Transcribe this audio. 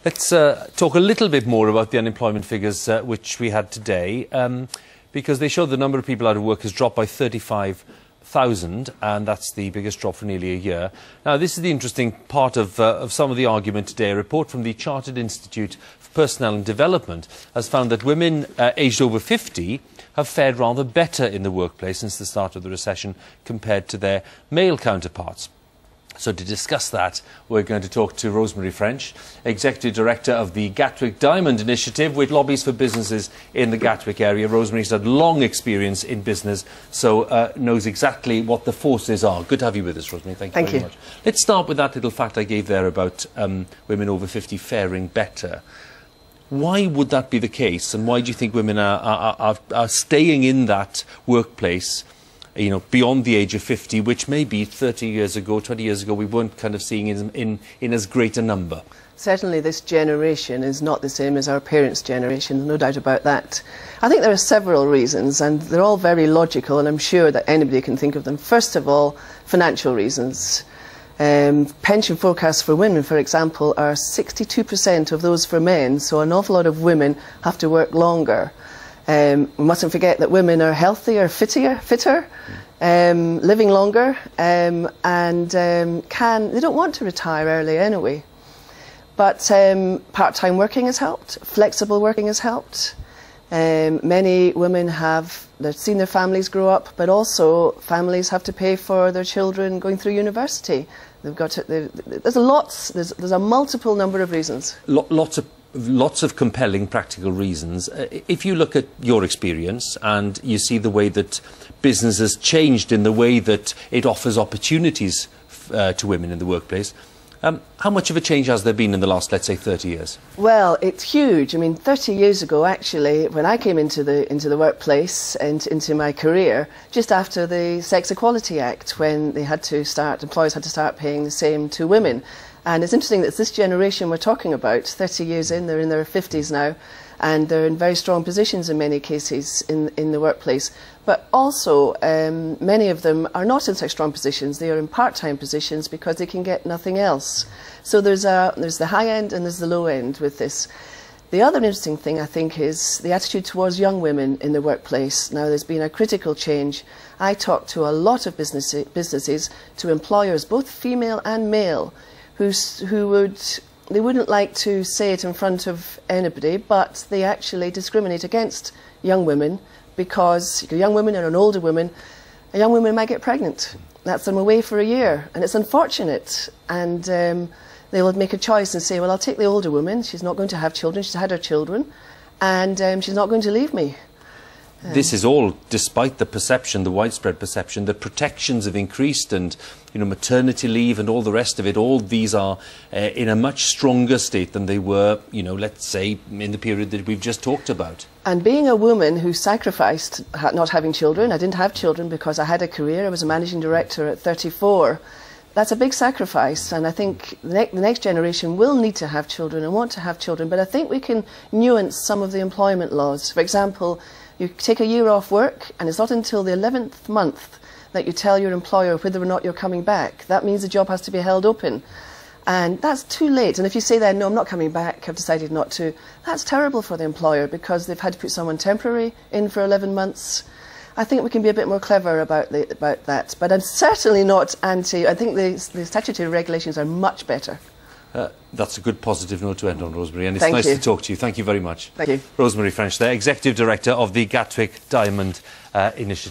Let's talk a little bit more about the unemployment figures which we had today, because they show the number of people out of work has dropped by 35,000, and that's the biggest drop for nearly a year. Now, this is the interesting part of some of the argument today. A report from the Chartered Institute for Personnel and Development has found that women aged over 50 have fared rather better in the workplace since the start of the recession compared to their male counterparts. So to discuss that, we're going to talk to Rosemary French, Executive Director of the Gatwick Diamond Initiative, which lobbies for businesses in the Gatwick area. Rosemary's had long experience in business, so knows exactly what the forces are. Good to have you with us, Rosemary. Thank you very much. Let's start with that little fact I gave there about women over 50 faring better. Why would that be the case, and why do you think women are staying in that workplace, you know, beyond the age of 50, which maybe 30 years ago, 20 years ago, we weren't kind of seeing in as great a number? Certainly this generation is not the same as our parents' generation, no doubt about that. I think there are several reasons, and they're all very logical, and I'm sure that anybody can think of them. First of all, financial reasons. Pension forecasts for women, for example, are 62% of those for men, so an awful lot of women have to work longer. We mustn't forget that women are healthier, fitter, living longer, and they don't want to retire early anyway. But part-time working has helped, flexible working has helped. Many women they've seen their families grow up, but also families have to pay for their children going through university. There's a multiple number of reasons. Lots of compelling practical reasons. If you look at your experience and you see the way that business has changed in the way that it offers opportunities to women in the workplace, how much of a change has there been in the last, let's say, 30 years? Well, it's huge. I mean, 30 years ago, actually, when I came into the workplace and into my career, just after the Sex Equality Act, when employers had to start paying the same to women. And it's interesting that it's this generation we're talking about, 30 years in, they're in their 50s now, and they're in very strong positions in many cases in the workplace. But also, many of them are not in such strong positions. They are in part-time positions because they can get nothing else. So there's the high end and there's the low end with this. The other interesting thing, I think, is the attitude towards young women in the workplace. Now, there's been a critical change. I talk to a lot of businesses, to employers, both female and male, they wouldn't like to say it in front of anybody, but they actually discriminate against young women because a young woman and an older woman, a young woman might get pregnant. That's them away for a year, and it's unfortunate. And they will make a choice and say, well, I'll take the older woman. She's not going to have children. She's had her children, and she's not going to leave me. This is all despite the perception, the widespread perception, that protections have increased, and maternity leave and all the rest of it, all these are in a much stronger state than they were, let's say, in the period that we've just talked about. And being a woman who sacrificed not having children, I didn't have children because I had a career, I was a managing director at 34, that's a big sacrifice, and I think the next generation will need to have children and want to have children, but I think we can nuance some of the employment laws. For example, you take a year off work, and it's not until the 11th month that you tell your employer whether or not you're coming back. That means the job has to be held open. And that's too late. And if you say then, no, I'm not coming back, I've decided not to, that's terrible for the employer because they've had to put someone temporary in for 11 months. I think we can be a bit more clever about that. But I'm certainly not anti. I think the statutory regulations are much better. That's a good positive note to end on, Rosemary, and it's nice to talk to you. Thank you very much. Thank you. Rosemary French there, Executive Director of the Gatwick Diamond Initiative.